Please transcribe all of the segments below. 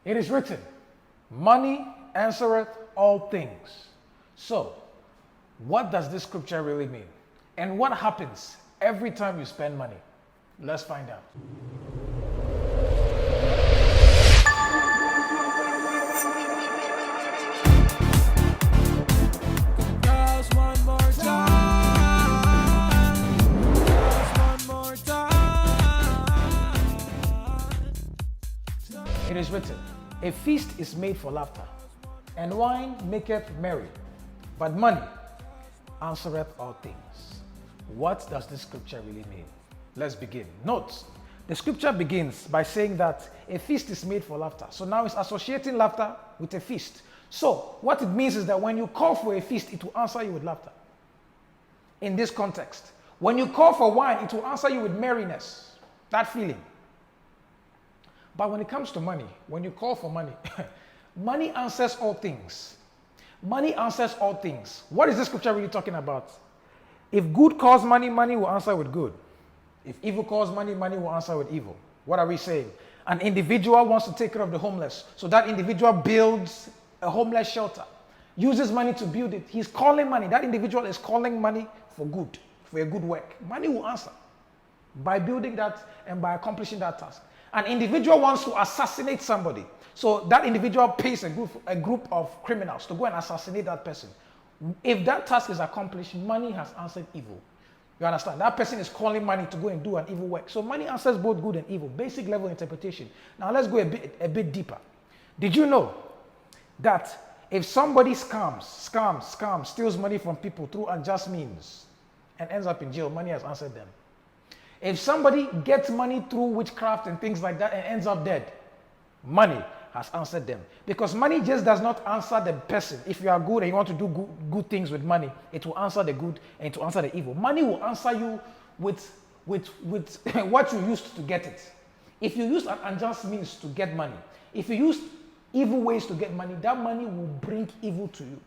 It is written, money answereth all things. So, what does this scripture really mean? And what happens every time you spend money? Let's find out. It is written, a feast is made for laughter, and wine maketh merry, but money answereth all things. What does this scripture really mean? Let's begin. Note, the scripture begins by saying that a feast is made for laughter. So now it's associating laughter with a feast. So what it means is that when you call for a feast, it will answer you with laughter. In this context, when you call for wine, it will answer you with merriness, that feeling. But when it comes to money, when you call for money, money answers all things. Money answers all things. What is this scripture really talking about? If good calls money, money will answer with good. If evil calls money, money will answer with evil. What are we saying? An individual wants to take care of the homeless. So that individual builds a homeless shelter, uses money to build it. He's calling money. That individual is calling money for good, for a good work. Money will answer by building that and by accomplishing that task. An individual wants to assassinate somebody. So that individual pays a group of criminals to go and assassinate that person. If that task is accomplished, money has answered evil. You understand? That person is calling money to go and do an evil work. So money answers both good and evil. Basic level interpretation. Now let's go a bit deeper. Did you know that if somebody scams, steals money from people through unjust means and ends up in jail, money has answered them? If somebody gets money through witchcraft and things like that and ends up dead, money has answered them. Because money just does not answer the person. If you are good and you want to do good things with money, it will answer the good and it will answer the evil. Money will answer you with what you used to get it. If you use an unjust means to get money, if you use evil ways to get money, that money will bring evil to you.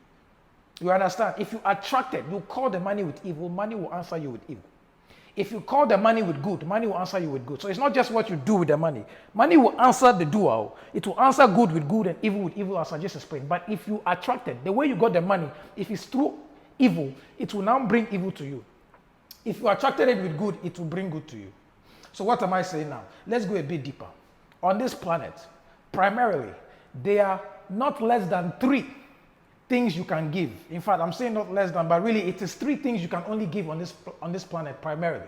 You understand? If you attract it, you call the money with evil, money will answer you with evil. If you call the money with good, money will answer you with good. So it's not just what you do with the money. Money will answer the doer. It will answer good with good and evil with evil, as I just explained. But if you attract it, the way you got the money, if it's through evil, it will now bring evil to you. If you attracted it with good, it will bring good to you. So what am I saying now? Let's go a bit deeper. On this planet, primarily, there are not less than 3 things you can give. In fact, I'm saying not less than, but really it is 3 things you can only give on this planet primarily.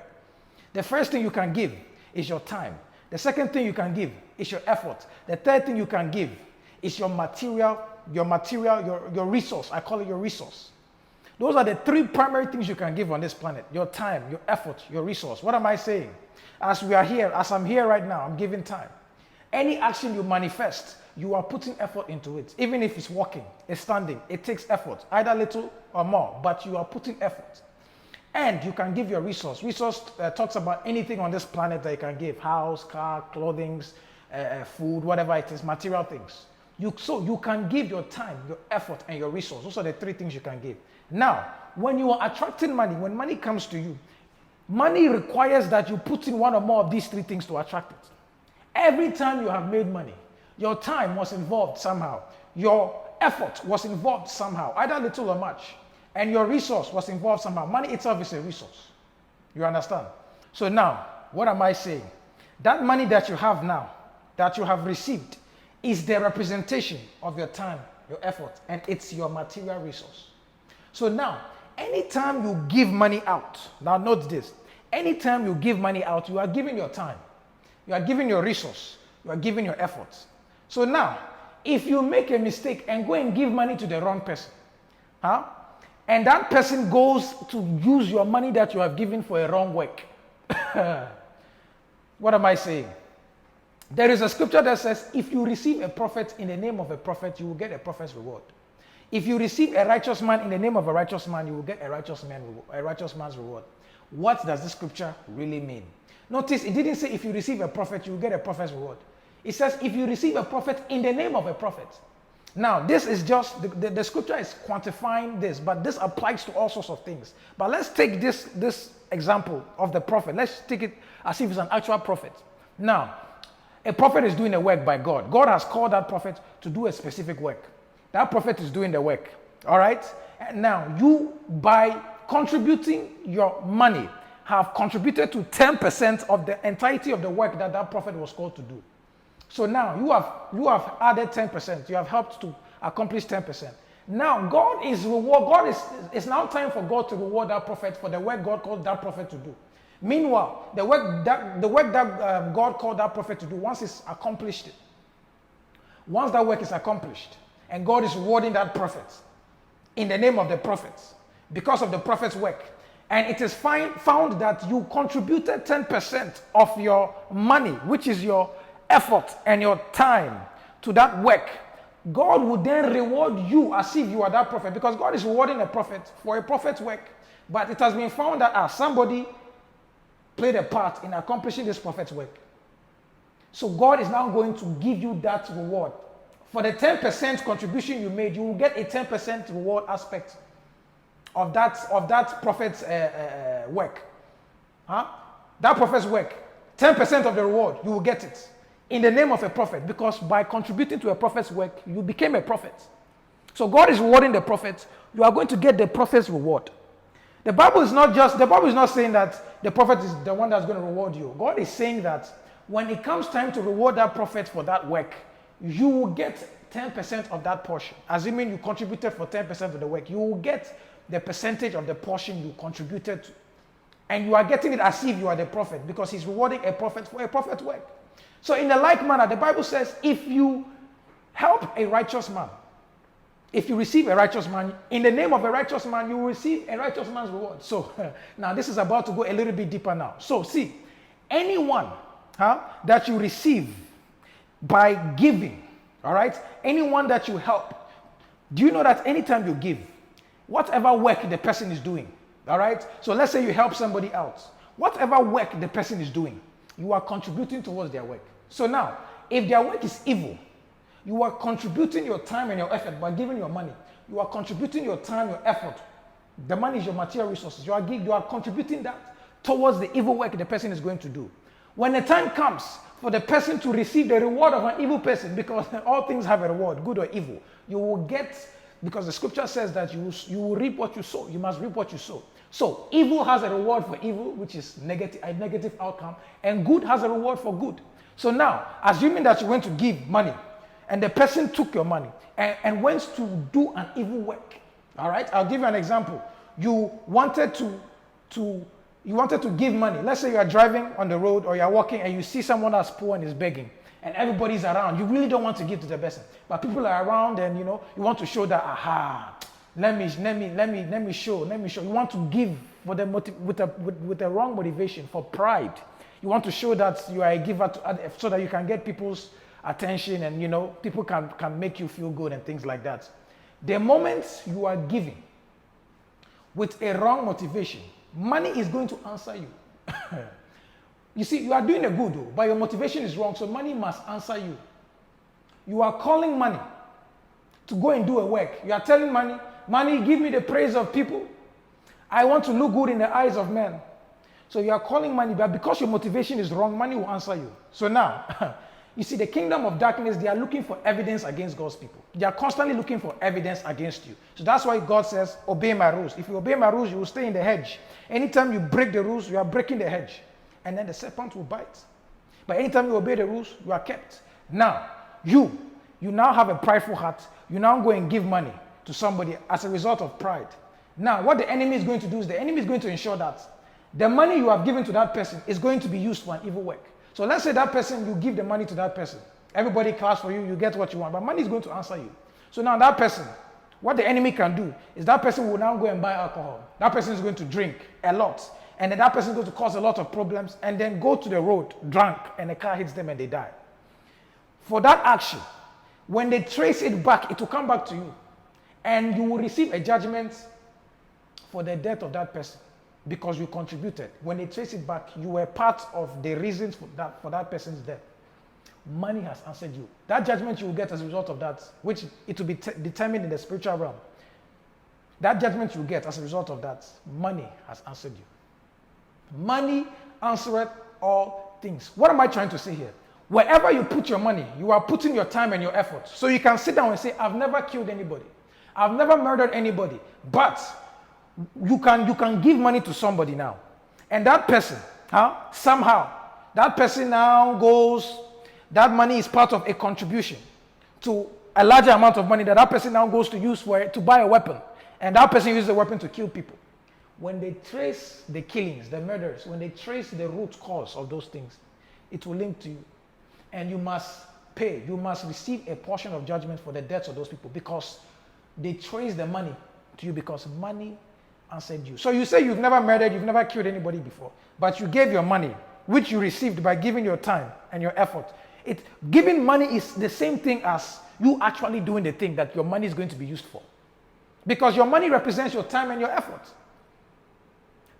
The first thing you can give is your time. The second thing you can give is your effort. The third thing you can give is your resource. I call it your resource. Those are the 3 primary things you can give on this planet. Your time, your effort, your resource. What am I saying? As I'm here right now, I'm giving time. Any action you manifest, you are putting effort into it. Even if it's walking, it's standing, it takes effort, either little or more, but you are putting effort. And you can give your resource. Resource talks about anything on this planet that you can give: house, car, clothing, food, whatever it is, material things. So you can give your time, your effort, and your resource. Those are the 3 things you can give. Now, when you are attracting money, when money comes to you, money requires that you put in one or more of these 3 things to attract it. Every time you have made money, your time was involved somehow. Your effort was involved somehow, either little or much. And your resource was involved somehow. Money itself is a resource. You understand? So now, what am I saying? That money that you have now, that you have received, is the representation of your time, your effort, and it's your material resource. So now, anytime you give money out, now note this, anytime you give money out, you are giving your time, you are giving your resource, you are giving your efforts. So now, if you make a mistake and go and give money to the wrong person, and that person goes to use your money that you have given for a wrong work, what am I saying? There is a scripture that says, if you receive a prophet in the name of a prophet, you will get a prophet's reward. If you receive a righteous man in the name of a righteous man, you will get a righteous man's reward. What does this scripture really mean? Notice it didn't say if you receive a prophet, you will get a prophet's reward. It says if you receive a prophet in the name of a prophet. Now, this is just, the scripture is quantifying this, but this applies to all sorts of things. But let's take this example of the prophet. Let's take it as if it's an actual prophet. Now, a prophet is doing a work by God. God has called that prophet to do a specific work. That prophet is doing the work. All right? And now, you, by contributing your money, have contributed to 10% of the entirety of the work that that prophet was called to do. So now, you have added 10%. You have helped to accomplish 10%. Now, God is it's now time for God to reward that prophet for the work God called that prophet to do. Meanwhile, the work that God called that prophet to do, once it's accomplished, once that work is accomplished, and God is rewarding that prophet in the name of the prophets, because of the prophet's work, and it is found that you contributed 10% of your money, which is your effort and your time, to that work, God will then reward you as if you are that prophet, because God is rewarding a prophet for a prophet's work. But it has been found that somebody played a part in accomplishing this prophet's work. So God is now going to give you that reward. For the 10% contribution you made, you will get a 10% reward aspect of that prophet's work. That prophet's work, 10% of the reward, you will get it in the name of a prophet, because by contributing to a prophet's work, you became a prophet. So God is rewarding the prophet. You are going to get the prophet's reward. The Bible is not saying that the prophet is the one that's going to reward you. God is saying that when it comes time to reward that prophet for that work, you will get 10% of that portion. Assuming you contributed for 10% of the work, you will get the percentage of the portion you contributed to. And you are getting it as if you are the prophet, because he's rewarding a prophet for a prophet's work. So in a like manner, the Bible says, if you help a righteous man, if you receive a righteous man, in the name of a righteous man, you will receive a righteous man's reward. So now this is about to go a little bit deeper now. So see, anyone that you receive by giving, all right, anyone that you help, do you know that anytime you give, whatever work the person is doing, all right, so let's say you help somebody out, whatever work the person is doing, you are contributing towards their work. So now, if their work is evil, you are contributing your time and your effort by giving your money. You are contributing your time, your effort. The money is your material resources. You are contributing that towards the evil work the person is going to do. When the time comes for the person to receive the reward of an evil person, because all things have a reward, good or evil, you will get, because the scripture says that you will reap what you sow. You must reap what you sow. So evil has a reward for evil, which is a negative outcome, and good has a reward for good. So now, assuming that you went to give money, and the person took your money and went to do an evil work. All right, I'll give you an example. You wanted to give money. Let's say you are driving on the road or you are walking and you see someone that's poor and is begging, and everybody's around. You really don't want to give to the person, but people are around, and you want to show that let me show. You want to give for the with a wrong motivation, for pride. You want to show that you are a giver so that you can get people's attention, and people can make you feel good and things like that. The moment you are giving with a wrong motivation, money is going to answer you. You see, you are doing a good though, but your motivation is wrong, so money must answer you. You are calling money to go and do a work. You are telling money, give me the praise of people. I want to look good in the eyes of men. So you are calling money, but because your motivation is wrong, money will answer you. So now, you see, the kingdom of darkness, they are looking for evidence against God's people. They are constantly looking for evidence against you. So that's why God says, obey my rules. If you obey my rules, you will stay in the hedge. Anytime you break the rules, you are breaking the hedge. And then the serpent will bite. But anytime you obey the rules, you are kept. Now, you now have a prideful heart. You now go and give money to somebody as a result of pride. Now, what the enemy is going to do is the enemy is going to ensure that the money you have given to that person is going to be used for an evil work. So let's say that person, you give the money to that person. Everybody claps for you, you get what you want, but money is going to answer you. So now that person, what the enemy can do is that person will now go and buy alcohol. That person is going to drink a lot. And then that person is going to cause a lot of problems and then go to the road drunk and the car hits them and they die. For that action, when they trace it back, it will come back to you. And you will receive a judgment for the death of that person because you contributed. When they trace it back, you were part of the reasons for that person's death. Money has answered you. That judgment you will get as a result of that, which it will be determined in the spiritual realm. That judgment you will get as a result of that, money has answered you. Money answereth all things. What am I trying to say here? Wherever you put your money, you are putting your time and your effort. So you can sit down and say, I've never killed anybody. I've never murdered anybody. But you can give money to somebody now. And that person, somehow, that person now goes, that money is part of a contribution to a larger amount of money that that person now goes to use for it, to buy a weapon. And that person uses the weapon to kill people. When they trace the killings, the murders, when they trace the root cause of those things, it will link to you. And you must pay, you must receive a portion of judgment for the deaths of those people, because they trace the money to you, because money answered you. So you say you've never murdered, you've never killed anybody before, but you gave your money, which you received by giving your time and your effort. Giving money is the same thing as you actually doing the thing that your money is going to be used for. Because your money represents your time and your effort.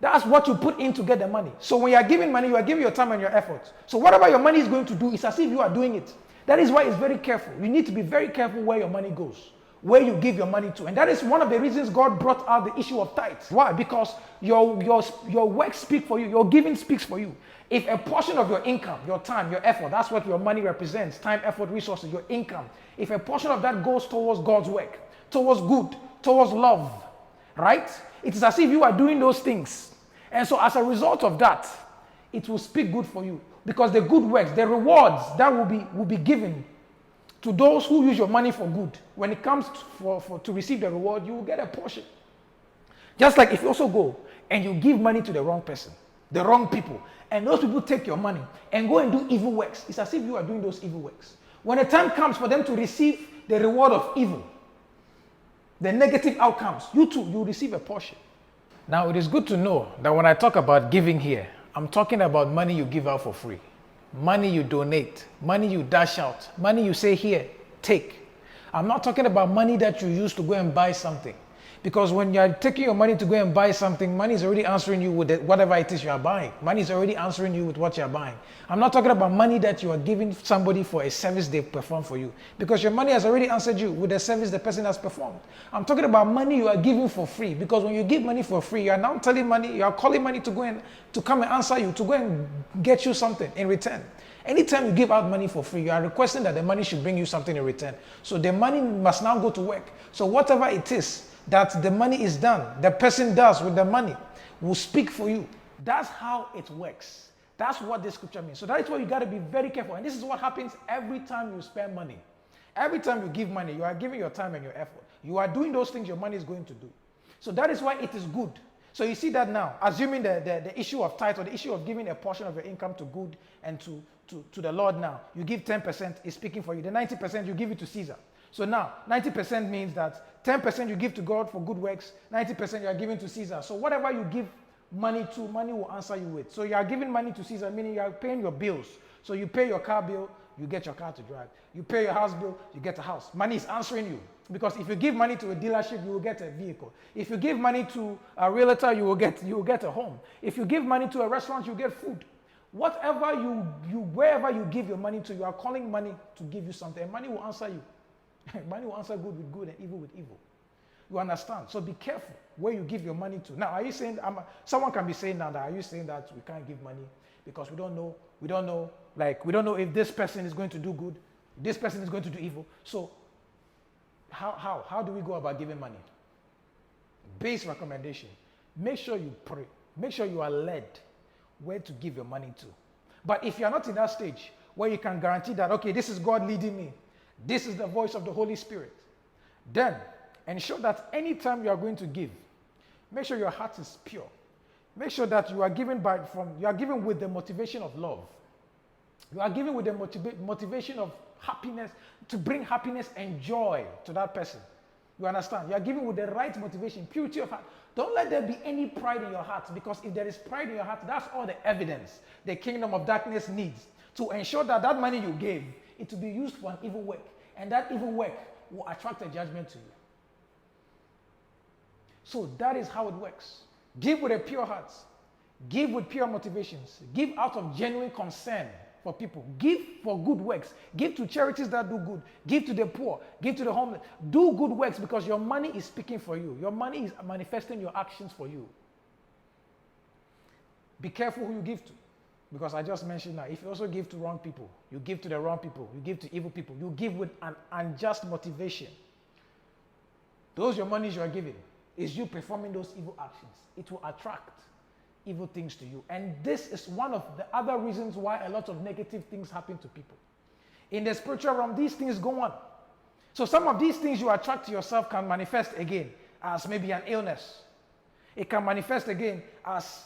That's what you put in to get the money. So when you are giving money, you are giving your time and your effort. So whatever your money is going to do, it's as if you are doing it. That is why it's very careful. You need to be very careful where your money goes, where you give your money to. And that is one of the reasons God brought out the issue of tithes. Why? Because your work speaks for you. Your giving speaks for you. If a portion of your income, your time, your effort, that's what your money represents, time, effort, resources, your income. If a portion of that goes towards God's work, towards good, towards love, right? It is as if you are doing those things. And so as a result of that, it will speak good for you. Because the good works, the rewards that will be given to those who use your money for good, when it comes to receive the reward, you will get a portion. Just like if you also go and you give money to the wrong person, the wrong people, and those people take your money and go and do evil works, it's as if you are doing those evil works. When the time comes for them to receive the reward of evil, the negative outcomes, you too, you receive a portion. Now, it is good to know that when I talk about giving here, I'm talking about money you give out for free, money you donate, money you dash out, money you say, here, take. I'm not talking about money that you use to go and buy something. Because when you're taking your money to go and buy something, money is already answering you with whatever it is you are buying. Money is already answering you with what you're buying. I'm not talking about money that you are giving somebody for a service they perform for you. Because your money has already answered you with the service the person has performed. I'm talking about money you are giving for free. Because when you give money for free, you are now telling money, you are calling money to go and to come and answer you, to go and get you something in return. Anytime you give out money for free, you are requesting that the money should bring you something in return. So the money must now go to work. So whatever it is that the money is done, the person does with the money, will speak for you. That's how it works. That's what this scripture means. So that is why you got to be very careful. And this is what happens every time you spend money. Every time you give money, you are giving your time and your effort. You are doing those things your money is going to do. So that is why it is good. So you see that now, assuming the issue of tithe, or the issue of giving a portion of your income to good and to the Lord now, you give 10% is speaking for you. The 90% you give it to Caesar. So now, 90% means that 10% you give to God for good works, 90% you are giving to Caesar. So whatever you give money to, money will answer you with. So you are giving money to Caesar, meaning you are paying your bills. So you pay your car bill, you get your car to drive. You pay your house bill, you get a house. Money is answering you. Because if you give money to a dealership, you will get a vehicle. If you give money to a realtor, you will get a home. If you give money to a restaurant, you get food. Whatever wherever you give your money to, you are calling money to give you something, and money will answer you. Money will answer good with good and evil with evil. You understand? So be careful where you give your money to. Now, are you saying, someone can be saying now that, are you saying that we can't give money because we don't know if this person is going to do good, this person is going to do evil. So how do we go about giving money? Base recommendation. Make sure you pray. Make sure you are led where to give your money to. But if you're not in that stage where you can guarantee that, okay, this is God leading me, this is the voice of the Holy Spirit, then ensure that anytime you are going to give, make sure your heart is pure. Make sure that you are giving with the motivation of love. You are giving with the motivation of happiness, to bring happiness and joy to that person. You understand? You are giving with the right motivation, purity of heart. Don't let there be any pride in your heart, because if there is pride in your heart, that's all the evidence the kingdom of darkness needs to ensure that that money you gave, it will be used for an evil work, and that evil work will attract a judgment to you. So that is how it works. Give with a pure heart. Give with pure motivations. Give out of genuine concern for people. Give for good works. Give to charities that do good. Give to the poor. Give to the homeless. Do good works, because your money is speaking for you. Your money is manifesting your actions for you. Be careful who you give to. Because I just mentioned now, if you also give to wrong people, you give to the wrong people, you give to evil people, you give with an unjust motivation. Those your monies you are giving is you performing those evil actions. It will attract evil things to you. And this is one of the other reasons why a lot of negative things happen to people. In the spiritual realm, these things go on. So some of these things you attract to yourself can manifest again as maybe an illness. It can manifest again as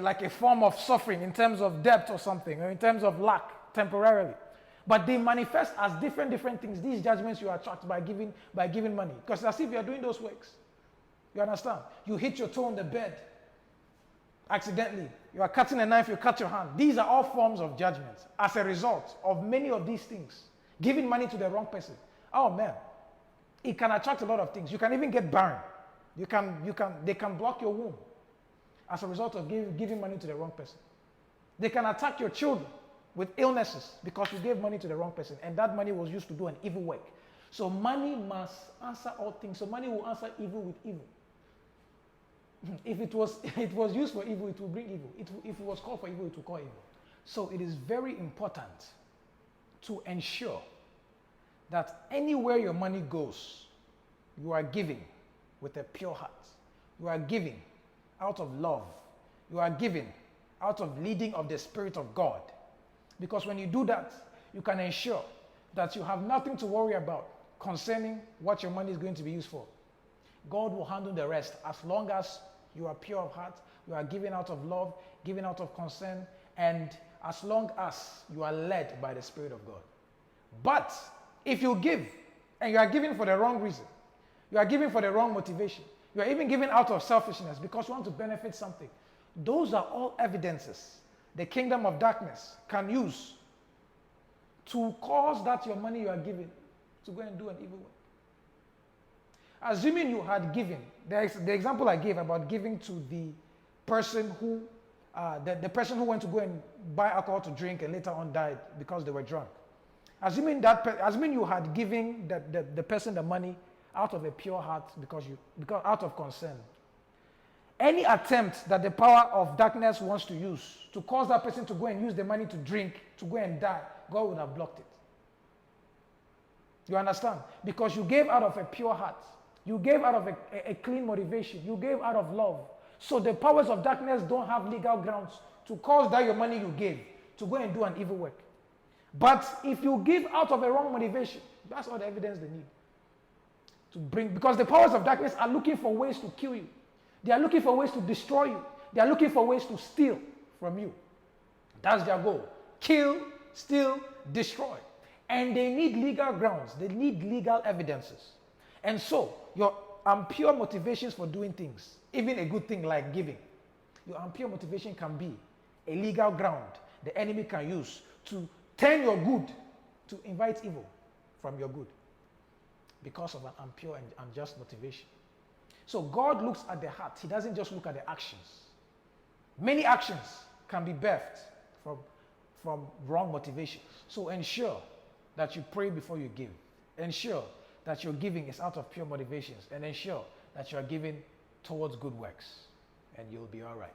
like a form of suffering in terms of debt or something, or in terms of lack temporarily. But they manifest as different things. These judgments you attract by giving money. Because as if you are doing those works. You understand? You hit your toe on the bed accidentally. You are cutting a knife, you cut your hand. These are all forms of judgments as a result of many of these things. Giving money to the wrong person. Oh man, it can attract a lot of things. You can even get barren. They can block your womb as a result of giving money to the wrong person. They can attack your children with illnesses because you gave money to the wrong person, and that money was used to do an evil work. So money must answer all things. So money will answer evil with evil. If it was used for evil, it will bring evil. If it was called for evil, it will call evil. So it is very important to ensure that anywhere your money goes, you are giving with a pure heart. You are giving out of love. You are giving out of leading of the Spirit of God. Because when you do that, you can ensure that you have nothing to worry about concerning what your money is going to be used for. God will handle the rest as long as you are pure of heart, you are giving out of love, giving out of concern, and as long as you are led by the Spirit of God. But if you give and you are giving for the wrong reason, you are giving for the wrong motivation, you are even giving out of selfishness because you want to benefit something, those are all evidences the kingdom of darkness can use to cause that your money you are giving to go and do an evil work. Assuming you had given, the example I gave about giving to the person who, the person who went to go and buy alcohol to drink and later on died because they were drunk. Assuming you had given the person the money out of a pure heart because out of concern. Any attempt that the power of darkness wants to use to cause that person to go and use the money to drink, to go and die, God would have blocked it. You understand? Because you gave out of a pure heart. You gave out of a clean motivation. You gave out of love. So the powers of darkness don't have legal grounds to cause that your money you gave to go and do an evil work. But if you give out of a wrong motivation, that's all the evidence they need to bring. Because the powers of darkness are looking for ways to kill you. They are looking for ways to destroy you. They are looking for ways to steal from you. That's their goal. Kill, steal, destroy. And they need legal grounds. They need legal evidences. And so, your impure motivations for doing things, even a good thing like giving, your impure motivation can be a legal ground the enemy can use to turn your good to invite evil from your good because of an impure and unjust motivation. So God looks at the heart. He doesn't just look at the actions. Many actions can be birthed from wrong motivation. So ensure that you pray before you give. Ensure that your giving is out of pure motivations, and ensure that you are giving towards good works, and you'll be all right.